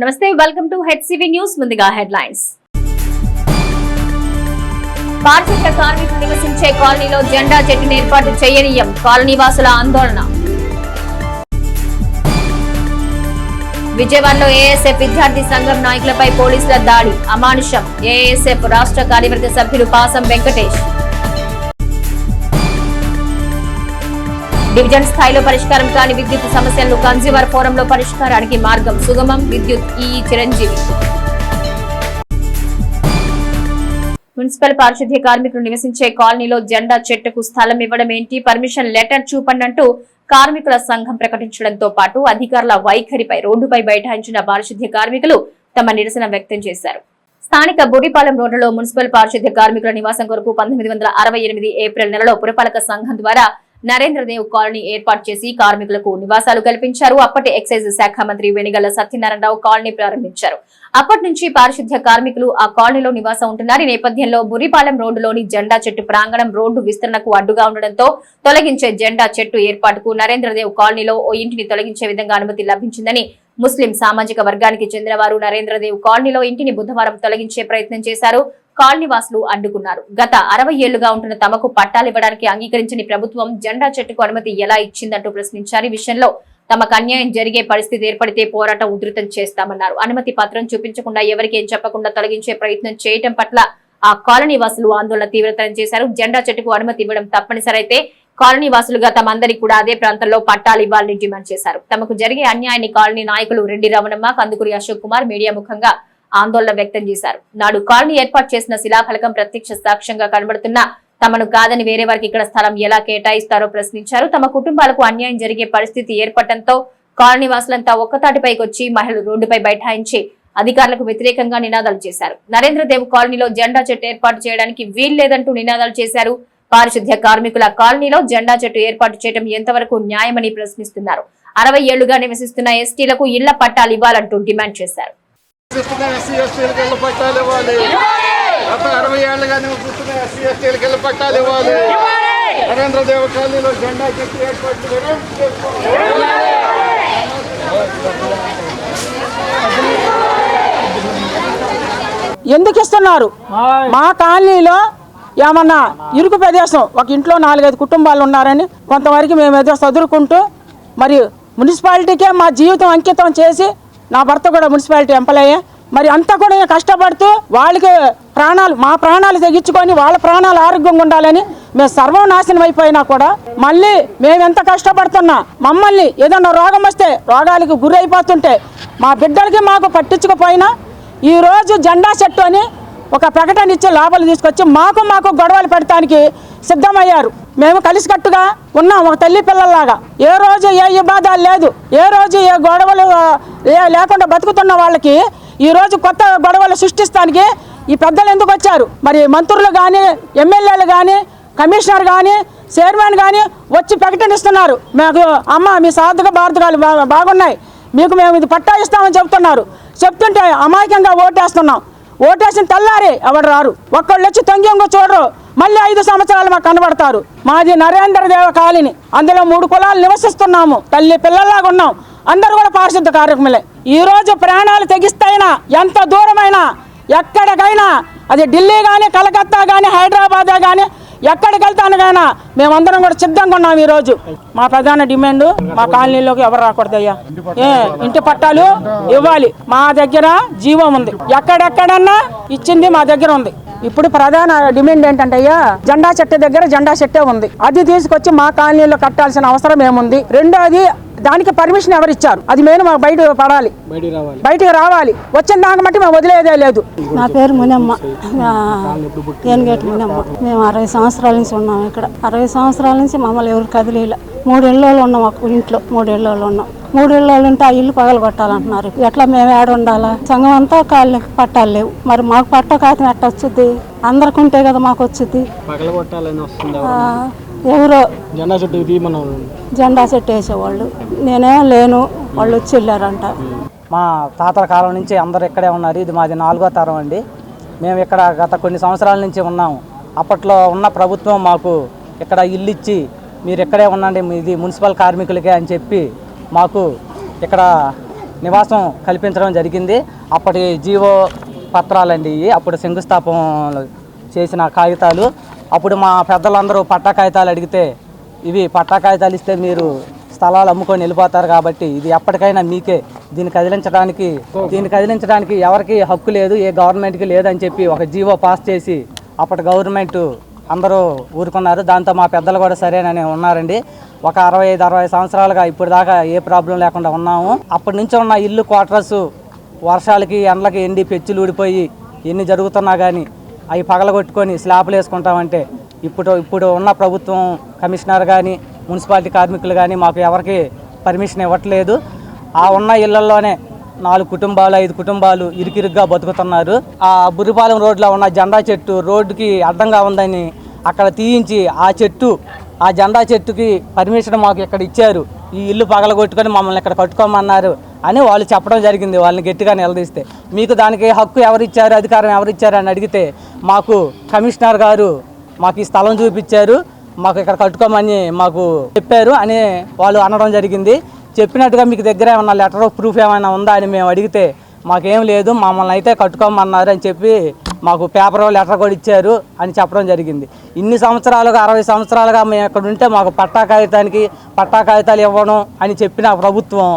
నమస్తే, welcome to HCV news. ముందుగా headlines. పారిశుద్ధ్య కార్మికులు నివసించే కాలనీలో జెండా చెట్టును ఏర్పాటు చేయనీయం, కాలనీ వాసుల ఆందోళన. విజయవాడలో ఏఎస్ఎఫ్ విద్యార్థి సంఘం నాయకులపై పోలీసుల దాడి, అమానుషం. ఏఎస్ఎఫ్ రాష్ట్ర కార్యవర్గ సభ్యులు పాసం వెంకటేష్. డివిజన్ స్థాయిలో పరిష్కారం కాని విద్యుత్ సమస్యలను కన్స్యూమర్ ఫోరంలో పరిష్కారానికి మార్గం సుగమం, విద్యుత్ చిరంజీవి. మున్సిపల్ పారిశుద్ధ్య కార్మికులు నివసించే కాలనీలో జెండా చెట్టుకు స్థలం ఇవ్వడం ఏంటి, పర్మిషన్ లెటర్ చూపండంటూ కార్మికుల సంఘం ప్రకటించడంతో పాటు అధికారుల వైఖరిపై రోడ్డుపై బైఠాయించిన పారిశుద్ధ్య కార్మికులు తమ నిరసన వ్యక్తం చేశారు. స్థానిక బుడిపాలెం రోడ్డులో మున్సిపల్ పారిశుద్ధ్య కార్మికుల నివాసం కొరకు 1968 ఏప్రిల్ నెలలో పురపాలక సంఘం ద్వారా నరేంద్రదేవ్ కాలనీ ఏర్పాటు చేసి కార్మికులకు నివాసాలు కల్పించారు. అప్పటి ఎక్సైజ్ శాఖ మంత్రి వెనిగళ్ల సత్యనారాయణరావు కాలనీ ప్రారంభించారు. అప్పటి నుంచి పారిశుద్ధ్య కార్మికులు ఆ కాలనీలో నివాసం ఉంటున్నారు. ఈ నేపథ్యంలో బురిపాలెం రోడ్డులోని జెండా చెట్టు ప్రాంగణం రోడ్డు విస్తరణకు అడ్డుగా ఉండడంతో తొలగించే జెండా చెట్టు ఏర్పాటుకు నరేంద్రదేవ్ కాలనీలో ఓ ఇంటిని తొలగించే విధంగా అనుమతి లభించిందని ముస్లిం సామాజిక వర్గానికి చెందిన వారు నరేంద్రదేవ్ కాలనీలో ఇంటిని బుధవారం తొలగించే ప్రయత్నం చేశారు. కాలనీ వాసులు అడ్డుకున్నారు. గత 60 ఏళ్లుగా ఉంటున్న తమకు పట్టాలివ్వడానికి అంగీకరించని ప్రభుత్వం జెండా చెట్టుకు అనుమతి ఎలా ఇచ్చిందంటూ ప్రశ్నించారు. ఈ విషయంలో తమకు అన్యాయం జరిగే పరిస్థితి ఏర్పడితే పోరాటం ఉధృతం చేస్తామన్నారు. అనుమతి పత్రం చూపించకుండా ఎవరికేం చెప్పకుండా తొలగించే ప్రయత్నం చేయడం పట్ల ఆ కాలనీ వాసులు ఆందోళన తీవ్రతరం చేశారు. జెండా చెట్టుకు అనుమతి ఇవ్వడం తప్పనిసరైతే కాలనీ వాసులుగా తమందరికీ కూడా అదే ప్రాంతంలో పట్టాలు ఇవ్వాలని డిమాండ్ చేశారు. తమకు జరిగే అన్యాయాన్ని కాలనీ నాయకులు రెడ్డి రమణమ్మ, కందుకూరి అశోక్ కుమార్ మీడియా ముఖంగా ఆందోళన వ్యక్తం చేశారు. నాడు కాలనీ ఏర్పాటు చేసిన శిలాఫలకం ప్రత్యక్ష సాక్ష్యంగా కనబడుతున్న తమను కాదని వేరే వారికి ఇక్కడ స్థలం ఎలా కేటాయిస్తారో ప్రశ్నించారు. తమ కుటుంబాలకు అన్యాయం జరిగే పరిస్థితి ఏర్పడటంతో కాలనీ వాసులంతా ఒక్కతాటిపైకి వచ్చి మహిళలు రోడ్డుపై బైఠాయించి అధికారులకు వ్యతిరేకంగా నినాదాలు చేశారు. నరేంద్రదేవ్ కాలనీలో జెండా చెట్టు ఏర్పాటు చేయడానికి వీల్లేదంటూ నినాదాలు చేశారు. పారిశుద్ధ్య కార్మికుల కాలనీలో జెండా చెట్టు ఏర్పాటు చేయడం ఎంతవరకు న్యాయమని ప్రశ్నిస్తున్నారు. 60 ఏళ్లుగా నివసిస్తున్న ఎస్టీలకు ఇళ్ల పట్టాలు ఇవ్వాలంటూ డిమాండ్ చేశారు. ఎందుకు ఇస్తున్నారు? మా కాలనీలో ఏమన్నా ఇరుకు ప్రదేశం, ఒక ఇంట్లో 4-5 కుటుంబాలు ఉన్నారని కొంతవరకు మేము ఏదో చదువుకుంటూ మరి మున్సిపాలిటీకే మా జీవితం అంకితం చేసి, నా భర్త కూడా మున్సిపాలిటీ ఎంప్లాయే, మరి అంతా కూడా కష్టపడుతూ వాళ్ళకి మా ప్రాణాలు తెగించుకొని వాళ్ళ ప్రాణాలు ఆరోగ్యంగా ఉండాలని మేము సర్వనాశనం అయిపోయినా కూడా మళ్ళీ మేము ఎంత కష్టపడుతున్నా మమ్మల్ని ఏదన్నా రోగం వస్తే రోగాలకు గురి అయిపోతుంటే మా బిడ్డలకి మాకు పట్టించుకుపోయినా ఈరోజు జెండా చెట్టు అని ఒక ప్రకటన ఇచ్చే లాభాలు తీసుకొచ్చి మాకు గొడవలు పెడతానికి సిద్ధమయ్యారు. మేము కలిసికట్టుగా ఉన్నాం, ఒక తల్లి పిల్లల్లాగా. ఏ రోజు ఏ ఇబ్బంది లేదు, ఏ రోజు ఏ గొడవలు లేకుండా బతుకుతున్న వాళ్ళకి ఈరోజు కొత్త గొడవలు సృష్టిస్తానికి ఈ పెద్దలు ఎందుకు వచ్చారు? మరి మంత్రులు కానీ, ఎమ్మెల్యేలు కానీ, కమిషనర్ కానీ, చైర్మన్ కానీ వచ్చి ప్రకటనిస్తున్నారు. మాకు అమ్మ మీ సాధక భారతకాలు బాగున్నాయి, మీకు మేము ఇది పట్టా ఇస్తామని చెప్తున్నారు. చెప్తుంటే అమాయకంగా ఓటేస్తున్నాం. ఓటేసిన తెల్లారి ఎవరు రారు, ఒక్కళ్ళు వచ్చి తొంగియంగా చూడరు. మళ్ళీ 5 సంవత్సరాలు మాకు కనబడతారు. మాది నరేంద్రదేవ కాలనీ, అందులో 3 కులాలు నివసిస్తున్నాము, తల్లి పిల్లల్లాగా ఉన్నాం. అందరూ కూడా పారిశుద్ధ కార్యక్రమాలే. ఈరోజు ప్రాణాలు తెగిస్తాయినా ఎంత దూరమైనా ఎక్కడికైనా, అది ఢిల్లీ కానీ, కలకత్తా కానీ, హైదరాబాద్ కానీ, ఎక్కడికి వెళ్తానుకైనా మేమందరం కూడా సిద్ధంగా ఉన్నాం. ఈరోజు మా ప్రధాన డిమాండ్ మా కాలనీలోకి ఎవరు రాకూడదయ్యా, ఇంటి పట్టాలు ఇవ్వాలి. మా దగ్గర జీవం ఉంది, ఎక్కడెక్కడన్నా ఇచ్చింది మా దగ్గర ఉంది. ఇప్పుడు ప్రధాన డిమాండ్ ఏంటంటే అయ్యా, జెండా చెట్టు దగ్గర జెండా చెట్టే ఉంది, అది తీసుకొచ్చి మా కాలనీలో కట్టాల్సిన అవసరం ఏముంది? రెండోది, దానికి పర్మిషన్ ఎవరు ఇచ్చారు? అది మేము మాకు బయటికి రావాలి. వచ్చిన దాకా మట్టి మేము వదిలేదే లేదు. నా పేరు మునమ్మ, ఏనుగేటి మునమ్మ. మేము 60 సంవత్సరాల నుంచి ఉన్నాం ఇక్కడ. 60 సంవత్సరాల నుంచి మమ్మల్ని ఎవరు కదిలేలా. 3 ఏళ్ళలో ఉన్నాం ఒక ఇంట్లో, 3 ఏళ్ళలో ఉన్నాం. 3 ఏళ్ళలో ఉంటే ఆ ఇల్లు పగలు కొట్టాలంటున్నారు. ఎట్లా మేము ఏడ ఉండాలా? సంఘం అంతా కాళ్ళకి పట్టాలు లేవు. మరి మాకు పట్ట కాతం ఎట్ట వచ్చింది? అందరికి ఉంటే కదా మాకు వచ్చింది. ఎవరో జెండా చెట్టు వేసేవాళ్ళు, నేనేమో లేను, వాళ్ళు వచ్చి వెళ్ళారంట. మా తాతల కాలం నుంచి అందరు ఇక్కడే ఉన్నారు. ఇది మాది 4వ తరం అండి. మేము ఇక్కడ గత కొన్ని సంవత్సరాల నుంచి ఉన్నాము. అప్పట్లో ఉన్న ప్రభుత్వం మాకు ఇక్కడ ఇల్లు ఇచ్చి మీరు ఇక్కడే ఉండండి, ఇది మున్సిపల్ కార్మికులకే అని చెప్పి మాకు ఇక్కడ నివాసం కల్పించడం జరిగింది. అప్పటి జీవో పత్రాలండి ఇవి, అప్పుడు శంకుస్థాపన చేసిన కాగితాలు. అప్పుడు మా పెద్దలందరూ పట్టా కాగితాలు అడిగితే ఇవి పట్టా కాగితాలు ఇస్తే మీరు స్థలాలు అమ్ముకొని వెళ్ళిపోతారు కాబట్టి ఇది ఎప్పటికైనా మీకే, దీన్ని కదిలించడానికి ఎవరికి హక్కు లేదు, ఏ గవర్నమెంట్కి లేదని చెప్పి ఒక జీవో పాస్ చేసి అప్పటి గవర్నమెంట్ అందరూ ఊరుకున్నారు. దాంతో మా పెద్దలు కూడా సరేనని ఉన్నారండి. ఒక 65-60 సంవత్సరాలుగా ఇప్పుడు దాకా ఏ ప్రాబ్లం లేకుండా ఉన్నాము. అప్పటి నుంచి ఉన్న ఇల్లు క్వార్టర్స్ వర్షాలకి ఎండలకి ఎండి పెచ్చులు ఊడిపోయి ఎన్ని జరుగుతున్నా కానీ అవి పగలగొట్టుకొని స్లాబ్లు వేసుకుంటామంటే ఇప్పుడు ఉన్న ప్రభుత్వం కమిషనర్ కానీ మున్సిపాలిటీ కార్మికులు కానీ మాకు ఎవరికి పర్మిషన్ ఇవ్వట్లేదు. ఆ ఉన్న ఇళ్లలోనే 4 కుటుంబాలు 5 కుటుంబాలు ఇరుకిరుగ్గా బతుకుతున్నారు. ఆ బుర్రిపాలెం రోడ్లో ఉన్న జెండా చెట్టు రోడ్డుకి అడ్డంగా ఉందని అక్కడ తీయించి ఆ జెండా చెట్టుకి పర్మిషన్ మాకు ఇక్కడ ఇచ్చారు. ఈ ఇల్లు పగలగొట్టుకొని మమ్మల్ని ఇక్కడ కట్టుకోమన్నారు అని వాళ్ళు చెప్పడం జరిగింది. వాళ్ళని గట్టిగా నిలదీస్తే మీకు దానికి హక్కు ఎవరిచ్చారు, అధికారం ఎవరిచ్చారు అని అడిగితే మాకు కమిషనర్ గారు మాకు ఈ స్థలం చూపించారు, మాకు ఇక్కడ కట్టుకోమని మాకు చెప్పారు అని వాళ్ళు అనడం జరిగింది. చెప్పినట్టుగా మీకు దగ్గర ఏమన్నా లెటర్ ఆఫ్ ప్రూఫ్ ఏమైనా ఉందా అని మేము అడిగితే మాకేం లేదు, మమ్మల్ని అయితే కట్టుకోమన్నారు అని చెప్పి మాకు పేపర్ లెటర్ కూడా ఇచ్చారు అని చెప్పడం జరిగింది. ఇన్ని సంవత్సరాలుగా 60 సంవత్సరాలుగా మేము ఇక్కడ ఉంటే మాకు పట్టా కాగితాలు ఇవ్వడం అని చెప్పిన ప్రభుత్వం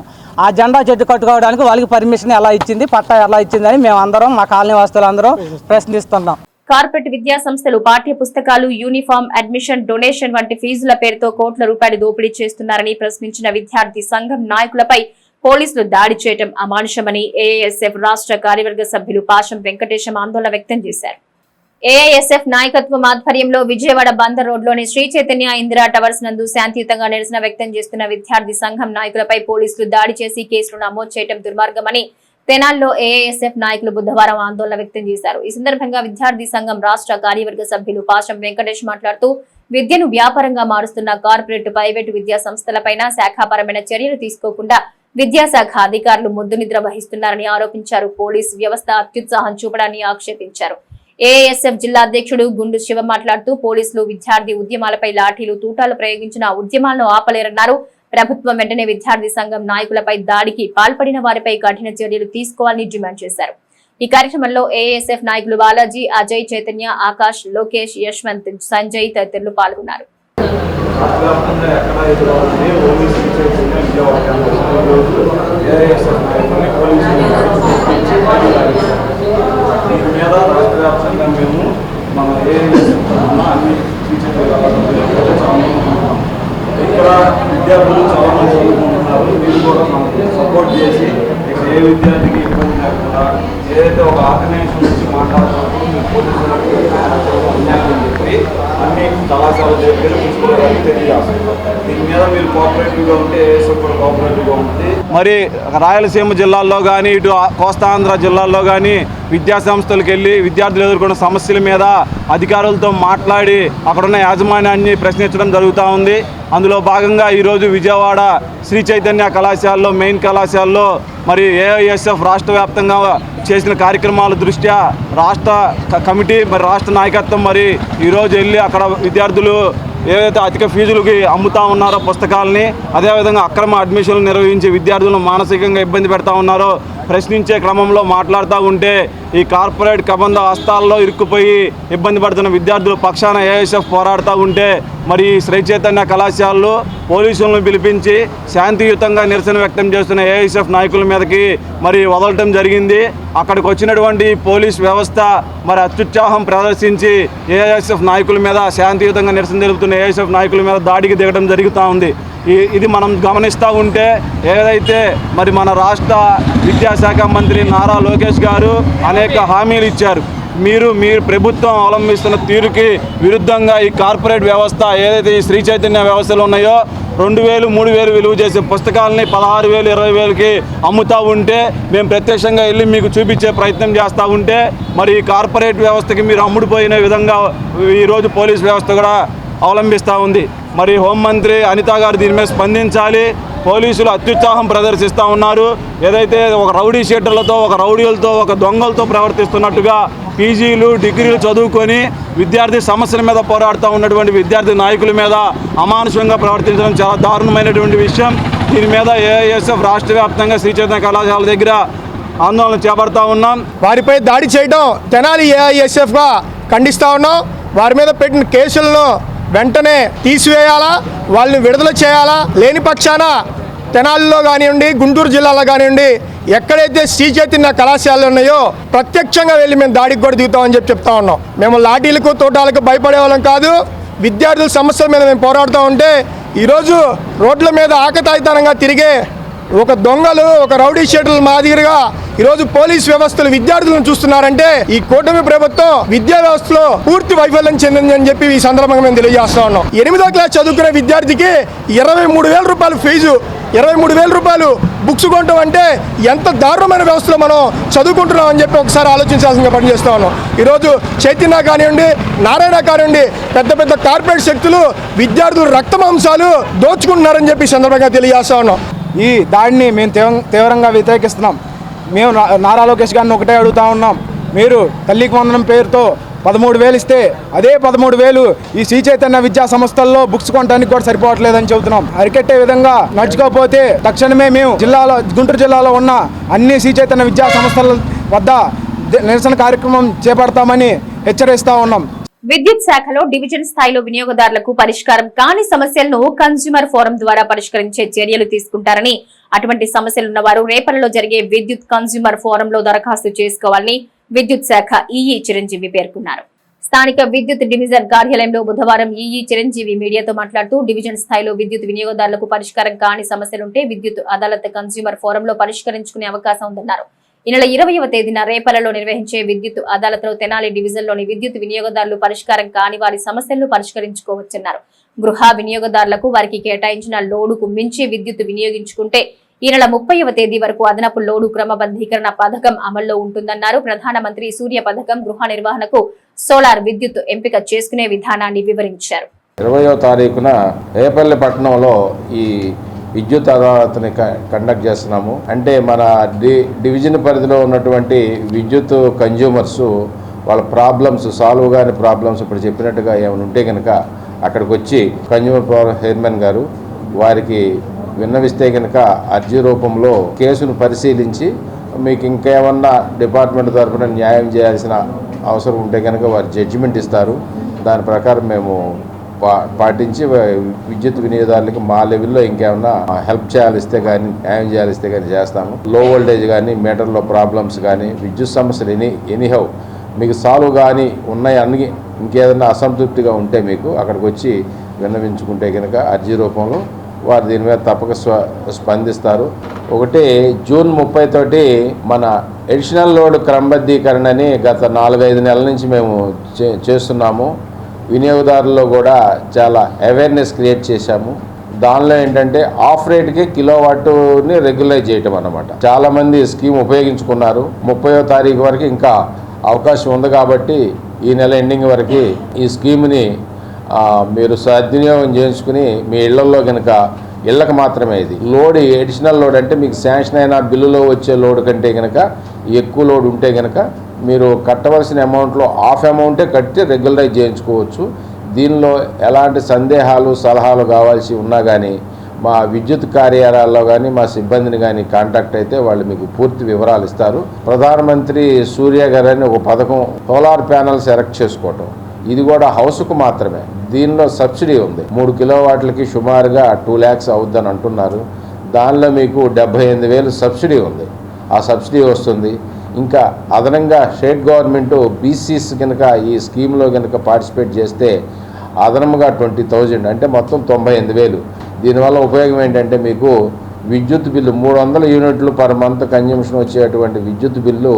ఆ జెండా చెట్టు కట్టుకోవడానికి వాళ్ళకి పర్మిషన్ ఎలా ఇచ్చింది, పట్టా ఎలా ఇచ్చిందని మేము అందరం మా కాలనీ వాసులందరం ప్రశ్నిస్తున్నాం. కార్పొరేట్ విద్యా సంస్థలు పాఠ్య పుస్తకాలు, యూనిఫామ్, అడ్మిషన్, డొనేషన్ వంటి ఫీజుల పేరుతో కోట్ల రూపాయలు దోపిడీ చేస్తున్నారని ప్రశ్నించిన విద్యార్థి సంఘం నాయకులపై పోలీసులు దాడి చేయడం అమానుషమని ఏఐఎస్ఎఫ్ రాష్ట్ర కార్యవర్గ సభ్యులు పాశం వెంకటేశం ఆందోళన వ్యక్తం చేశారు. ఏఐఎస్ఎఫ్ నాయకత్వం ఆధ్వర్యంలో విజయవాడ బందర్ రోడ్లోని శ్రీ చైతన్య ఇందిరా టవర్స్ నందు శాంతియుతంగా నిరసన వ్యక్తం చేస్తున్న విద్యార్థి సంఘం నాయకులపై పోలీసులు దాడి చేసి కేసులు నమోదు చేయడం దుర్మార్గమని తెనాల్లో ఏఐఎస్ఎఫ్ నాయకులు బుధవారం ఆందోళన వ్యక్తం చేశారు. ఈ సందర్భంగా విద్యార్థి సంఘం రాష్ట్ర కార్యవర్గ సభ్యులు పాశం వెంకటేష్ మాట్లాడుతూ విద్యను వ్యాపారంగా మారుస్తున్న కార్పొరేట్, ప్రైవేటు విద్యా సంస్థలపైన శాఖాపరమైన చర్యలు తీసుకోకుండా విద్యాశాఖ అధికారులు ముద్దు నిద్ర వహిస్తున్నారని ఆరోపించారు. పోలీసు వ్యవస్థ అత్యుత్సాహం చూపడాన్ని ఆక్షేపించారు. ఏఐఎస్ఎఫ్ జిల్లా అధ్యక్షుడు గుండు శివ మాట్లాడుతూ పోలీసులు విద్యార్థి ఉద్యమాలపై లాఠీలు, తూటాలు ప్రయోగించిన ఉద్యమాలను ఆపలేరన్నారు. ప్రభుత్వం వెంటనే విద్యార్థి సంఘం నాయకులపై దాడికి పాల్పడిన వారిపై కఠిన చర్యలు తీసుకోవాలని డిమాండ్ చేశారు. ఈ కార్యక్రమంలో ఏఐఎస్ఎఫ్ నాయకులు బాలాజీ, అజయ్, చైతన్య, ఆకాష్, లోకేష్, యశ్వంత్, సంజయ్ తదితరులు పాల్గొన్నారు. ఇక్కడ విద్యార్థులు చాలా మంది చదువుకుంటున్నారు. మీరు కూడా మనకు సపోర్ట్ చేసి ఇక్కడ ఏ విద్యార్థికి ఇబ్బంది లేకుండా ఏదైతే ఒక ఆర్గనైజేషన్ నుంచి మాట్లాడుతున్నప్పుడు మీరు పోలీసులకు అన్యాయం చెప్పి అన్ని కళాశాల దగ్గర ప్రిన్సిపల్ గారికి తెలియజేస్తారు. దీని మీద మీరు కోఆపరేటివ్గా ఉంటే ఏఎస్ఎఫ్ కూడా కోఆపరేటివ్గా ఉంటుంది. మరి రాయలసీమ జిల్లాల్లో కానీ ఇటు కోస్తాంధ్ర జిల్లాల్లో కానీ విద్యా సంస్థలకు వెళ్ళి విద్యార్థులు ఎదుర్కొన్న సమస్యల మీద అధికారులతో మాట్లాడి అక్కడున్న యాజమాన్యాన్ని ప్రశ్నించడం జరుగుతూ ఉంది. అందులో భాగంగా ఈరోజు విజయవాడ శ్రీ చైతన్య కళాశాలలో మెయిన్ కళాశాలలో మరి ఏఐఎస్ఎఫ్ రాష్ట్ర వ్యాప్తంగా చేసిన కార్యక్రమాల దృష్ట్యా రాష్ట్ర కమిటీ మరి రాష్ట్ర నాయకత్వం మరి ఈరోజు వెళ్ళి అక్కడ విద్యార్థులు ఏదైతే అధిక ఫీజులకి అమ్ముతా ఉన్నారో పుస్తకాలని, అదేవిధంగా అక్రమ అడ్మిషన్లు నిర్వహించి విద్యార్థులను మానసికంగా ఇబ్బంది పెడతా ఉన్నారో ప్రశ్నించే క్రమంలో మాట్లాడుతూ ఉంటే ఈ కార్పొరేట్ కబంధ హస్తాల్లో ఇరుక్కుపోయి ఇబ్బంది పడుతున్న విద్యార్థుల పక్షాన ఏఐఎస్ఎఫ్ పోరాడుతూ ఉంటే మరి శ్రీ చైతన్య కళాశాలలో పోలీసులను పిలిపించి శాంతియుతంగా నిరసన వ్యక్తం చేస్తున్న ఏఐఎస్ఎఫ్ నాయకుల మీదకి మరి వదలటం జరిగింది. అక్కడికి వచ్చినటువంటి పోలీస్ వ్యవస్థ మరి అత్యుత్సాహం ప్రదర్శించి ఏఐఎస్ఎఫ్ నాయకుల మీద శాంతియుతంగా నిరసన తెలుపుతున్న ఏఐఎస్ఎఫ్ నాయకుల మీద దాడికి దిగడం జరుగుతూ ఉంది. ఇది మనం గమనిస్తూ ఉంటే ఏదైతే మరి మన రాష్ట్ర విద్యాశాఖ మంత్రి నారా లోకేష్ గారు అనేక హామీలు ఇచ్చారు. మీరు ప్రభుత్వం అవలంబిస్తున్న తీరుకి విరుద్ధంగా ఈ కార్పొరేట్ వ్యవస్థ ఏదైతే ఈ శ్రీ చైతన్య వ్యవస్థలు ఉన్నాయో 2000, 3000 విలువ చేసే పుస్తకాలని 16,000, 20,000కి అమ్ముతూ ఉంటే మేము ప్రత్యక్షంగా వెళ్ళి మీకు చూపించే ప్రయత్నం చేస్తూ ఉంటే మరి ఈ కార్పొరేట్ వ్యవస్థకి మీరు అమ్ముడుపోయిన విధంగా ఈరోజు పోలీస్ వ్యవస్థ కూడా అవలంబిస్తూ ఉంది. మరి హోంమంత్రి అనిత గారు దీని మీద స్పందించాలి. పోలీసులు అత్యుత్సాహం ప్రదర్శిస్తూ ఉన్నారు. ఏదైతే ఒక రౌడీ షీటర్లతో, ఒక రౌడీలతో, ఒక దొంగలతో ప్రవర్తిస్తున్నట్టుగా పీజీలు, డిగ్రీలు చదువుకొని విద్యార్థి సమస్యల మీద పోరాడుతూ ఉన్నటువంటి విద్యార్థి నాయకుల మీద అమానుషంగా ప్రవర్తించడం చాలా దారుణమైనటువంటి విషయం. దీని మీద ఏఐఎస్ఎఫ్ రాష్ట్ర వ్యాప్తంగా శ్రీ చైతన్య కళాశాల దగ్గర ఆందోళన చేపడతా ఉన్నాం. వారిపై దాడి చేయడం తెనాలి ఏఐఎస్ఎఫ్గా ఖండిస్తూ ఉన్నాం. వారి మీద పెట్టిన కేసులను వెంటనే తీసివేయాలా, వాళ్ళని విడుదల చేయాలా. లేని పక్షాన తెనాలిలో కానివ్వండి, గుంటూరు జిల్లాలో కానివ్వండి, ఎక్కడైతే శ్రీ చైతన్య కళాశాలలు ఉన్నాయో ప్రత్యక్షంగా వెళ్ళి మేము దాడికి కూడా దిగుతామని చెప్తా ఉన్నాం. మేము లాఠీలకు తోటాలకు భయపడే వాళ్ళం కాదు. విద్యార్థుల సమస్యల మీద మేము పోరాడుతూ ఉంటే ఈరోజు రోడ్ల మీద ఆకతాయితనంగా తిరిగే ఒక దొంగలు, ఒక రౌడీ షీటర్ల మాదిరిగా ఈరోజు పోలీస్ వ్యవస్థలు విద్యార్థులను చూస్తున్నారంటే ఈ కూటమి ప్రభుత్వం విద్యా వ్యవస్థలో పూర్తి వైఫల్యం చెందిందని చెప్పి ఈ సందర్భంగా మేము తెలియజేస్తా ఉన్నాం. 8వ క్లాస్ చదువుకునే విద్యార్థికి 23,000 రూపాయలు ఫీజు, 23,000 రూపాయలు బుక్స్ కొంటాం అంటే ఎంత దారుణమైన వ్యవస్థలో మనం చదువుకుంటున్నాం అని చెప్పి ఒకసారి ఆలోచించాల్సిందిగా పనిచేస్తా ఉన్నాం. ఈరోజు చైతన్య కానివ్వండి, నారాయణ కానివ్వండి, పెద్ద పెద్ద కార్పొరేట్ శక్తులు విద్యార్థులు రక్తమాంసాలు దోచుకుంటున్నారని చెప్పి సందర్భంగా తెలియజేస్తా ఉన్నాం. ఈ దాడిని మేము తీవ్రంగా వ్యతిరేకిస్తున్నాం. మేము నారా లోకేష్ గారిని ఒకటే అడుగుతా ఉన్నాం, మీరు తల్లికి వందనం పేరుతో 13,000 ఇస్తే అదే 13,000 ఈ శ్రీ చైతన్య విద్యా సంస్థల్లో బుక్స్ కొనడానికి కూడా సరిపోవట్లేదని చెబుతున్నాం. అరికట్టే విధంగా నడుచుకోకపోతే తక్షణమే మేము గుంటూరు జిల్లాలో ఉన్న అన్ని శ్రీ చైతన్య విద్యా సంస్థల వద్ద నిరసన కార్యక్రమం చేపడతామని హెచ్చరిస్తా ఉన్నాం. విద్యుత్ శాఖలో డివిజన్ స్థాయిలో వినియోగదారులకు పరిష్కారం కాని సమస్యలను కన్స్యూమర్ ఫోరం ద్వారా పరిష్కరించే చర్యలు తీసుకుంటారని, అటువంటి సమస్యలున్న వారు రేపలలో జరిగే విద్యుత్ కన్స్యూమర్ ఫోరంలో దరఖాస్తు చేసుకోవాలని విద్యుత్ శాఖ ఈఈ చిరంజీవి పేర్కొన్నారు. స్థానిక విద్యుత్ డివిజన్ కార్యాలయంలో బుధవారం ఈఈ చిరంజీవి మీడియాతో మాట్లాడుతూ డివిజన్ స్థాయిలో విద్యుత్ వినియోగదారులకు పరిష్కారం కాని సమస్యలుంటే విద్యుత్ అదాలత్ కన్స్యూమర్ ఫోరంలో పరిష్కరించుకునే అవకాశం ఉందన్నారు. ఈ నెల 20వ తేదీన రేపలలో నిర్వహించే విద్యుత్ అదాలత్లో తెనాలి డివిజన్లోని విద్యుత్ వినియోగదారులు పరిష్కారం కాని వారి సమస్యలను పరిష్కరించుకోవచ్చన్నారు. గృహ వినియోగదారులకు వారికి కేటాయించిన లోడుకు మించి విద్యుత్ వినియోగించుకుంటే ఈ నెల 30వ తేదీ వరకు అదనపు లోడు క్రమబద్ధీకరణ పథకం అమల్లో ఉంటుందన్నారు. ప్రధానమంత్రి సూర్య పథకం గృహ నిర్వహణకు సోలార్ విద్యుత్ ఎంపిక చేసుకునే విధానాన్ని వివరించారు. 20వ తారీఖున రేపల్లి పట్టణంలో ఈ విద్యుత్ అదాలత్ని కండక్ట్ చేస్తున్నాము. అంటే మన డివిజన్ పరిధిలో ఉన్నటువంటి విద్యుత్ కన్జ్యూమర్స్ వాళ్ళ ప్రాబ్లమ్స్ సాల్వ్ కాని ప్రాబ్లమ్స్ ఇప్పుడు చెప్పినట్టుగా ఏమైనా ఉంటే కనుక అక్కడికి వచ్చి కన్జ్యూమర్ పవర్ చైర్మన్ గారు వారికి విన్నవిస్తే కనుక అర్జీ రూపంలో కేసును పరిశీలించి మీకు ఇంకేమన్నా డిపార్ట్మెంట్ తరఫున న్యాయం చేయాల్సిన అవసరం ఉంటే కనుక వారు జడ్జిమెంట్ ఇస్తారు. దాని ప్రకారం మేము పాటించి విద్యుత్ వినియోగదారులకి మా లెవెల్లో ఇంకేమన్నా హెల్ప్ చేయాలిస్తే కానీ న్యాయం చేయాలిస్తే కానీ చేస్తాము. లో వోల్టేజ్ కానీ మీటర్లో ప్రాబ్లమ్స్ కానీ విద్యుత్ సమస్యలు ఎనీహౌ మీకు సాల్వ్ కానీ ఉన్నాయి అన్ని ఇంకేదన్నా అసంతృప్తిగా ఉంటే మీకు అక్కడికి వచ్చి విన్నవించుకుంటే కనుక అర్జీ రూపంలో వారు దీని మీద తప్పక స్పందిస్తారు. ఒకటి జూన్ 30 తోటి మన ఎడిషనల్ లోడ్ క్రమబద్ధీకరణని గత 4-5 నెలల నుంచి మేము చేస్తున్నాము. వినియోగదారుల్లో కూడా చాలా అవేర్నెస్ క్రియేట్ చేశాము. దానిలో ఏంటంటే ఆఫ్ రేట్కి కిలోవాట్ని రెగ్యులైజ్ చేయటం అన్నమాట. చాలామంది స్కీమ్ ఉపయోగించుకున్నారు. 30వ తారీఖు వరకు ఇంకా అవకాశం ఉంది కాబట్టి ఈ నెల ఎండింగ్ వరకు ఈ స్కీమ్ని మీరు సద్వినియోగం చేసుకుని మీ ఇళ్లలో కనుక ఇళ్ళకి మాత్రమే ఇది లోడ్ ఎడిషనల్ లోడ్ అంటే మీకు శాంక్షన్ అయిన బిల్లులో వచ్చే లోడ్ కంటే కనుక ఎక్కువ లోడ్ ఉంటే కనుక మీరు కట్టవలసిన అమౌంట్లో హాఫ్ అమౌంటే కట్టి రెగ్యులరైజ్ చేయించుకోవచ్చు. దీనిలో ఎలాంటి సందేహాలు సలహాలు కావాల్సి ఉన్నా కానీ మా విద్యుత్ కార్యాలయాల్లో కానీ మా సిబ్బందిని కానీ కాంటాక్ట్ అయితే వాళ్ళు మీకు పూర్తి వివరాలు ఇస్తారు. ప్రధానమంత్రి సూర్య గారు అని ఒక పథకం సోలార్ ప్యానల్స్ ఎరెక్ట్ చేసుకోవటం ఇది కూడా హౌస్కు మాత్రమే. దీనిలో సబ్సిడీ ఉంది. 3 కిలోవాట్లకి సుమారుగా 2 lakhs అవుద్దని అంటున్నారు. దానిలో మీకు 78,000 సబ్సిడీ ఉంది. ఆ సబ్సిడీ వస్తుంది. ఇంకా అదనంగా స్టేట్ గవర్నమెంట్ బీసీస్ కనుక ఈ స్కీమ్లో కనుక పార్టిసిపేట్ చేస్తే అదనముగా 20,000 అంటే మొత్తం 98,000. దీనివల్ల ఉపయోగం ఏంటంటే మీకు విద్యుత్ బిల్లు 300 యూనిట్లు పర్ మంత్ కన్జంప్షన్ వచ్చేటువంటి విద్యుత్ బిల్లు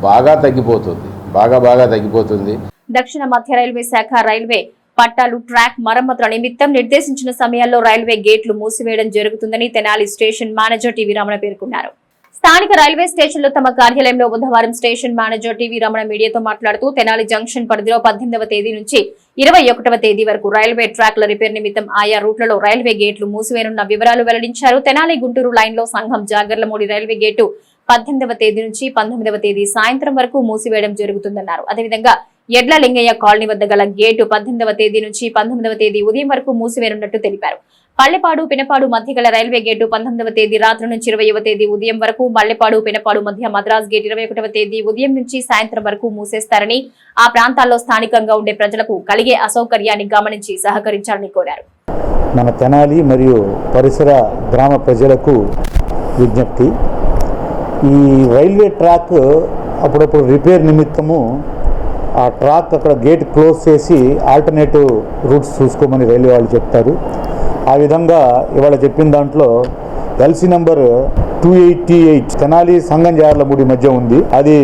బాగా తగ్గిపోతుంది. దక్షిణ మధ్య రైల్వే శాఖ రైల్వే పట్టాలు ట్రాక్ మరమ్మతుల నిమిత్తం నిర్దేశించిన సమయాల్లో రైల్వే గేట్లు మూసివేయడం జరుగుతుందని Tenali station manager TV Ramana పేర్కొన్నారు. స్థానిక రైల్వే స్టేషన్లో తమ కార్యాలయంలో బుధవారం స్టేషన్ మేనేజర్ టీవీ రమణ మీడియాతో మాట్లాడుతూ తెనాలి జంక్షన్ పరిధిలో 18వ తేదీ నుంచి 21వ తేదీ వరకు రైల్వే ట్రాక్ల రిపేర్ నిమిత్తం ఆయా రూట్లలో రైల్వే గేట్లు మూసివేయనున్న వివరాలు వెల్లడించారు. తెనాలి గుంటూరు లైన్లో సంఘం జాగర్లమూడి రైల్వే గేటు 18వ తేదీ నుంచి 19వ తేదీ సాయంత్రం వరకు మూసివేయడం జరుగుతుందన్నారు. అదేవిధంగా ఎడ్ల లింగయ్య కాలనీ వద్ద గల గేటు 18వ తేదీ నుంచి 19వ తేదీ ఉదయం వరకు మూసివేయనున్నట్టు తెలిపారు. పల్లెపాడు పినపాడు మధ్య గల రైల్వే గేటు 19వ తేదీ రాత్రి నుంచి 20వ తేదీ ఉదయం వరకు, మల్లెపాడు పినపాడు మధ్య మద్రాస్ గేట్ 21వ తేదీ ఉదయం నుంచి సాయంత్రం వరకు మూసేస్తారని, ఆ ప్రాంతాల్లో స్థానికంగా ఉండే ప్రజలకు కలిగే అసౌకర్యాన్ని గమనించి సహకరించాలని కోరారు. మన తెనాలి మరియు పరిసర గ్రామ ప్రజలకు విజ్ఞప్తి, ఈ రైల్వే ట్రాక్ అప్పుడప్పుడు రిపేర్ నిమిత్తము ఆ ట్రాక్ అక్కడ గేట్ క్లోజ్ చేసి ఆల్టర్నేటివ్ రూట్స్ చూసుకోమని రైల్వే వాళ్ళు చెప్తారు. ఆ విధంగా ఇవాళ చెప్పిన దాంట్లో ఎల్సీ నెంబర్ 288 తెనాలి సంగంజార్లముడి మధ్య ఉంది. అది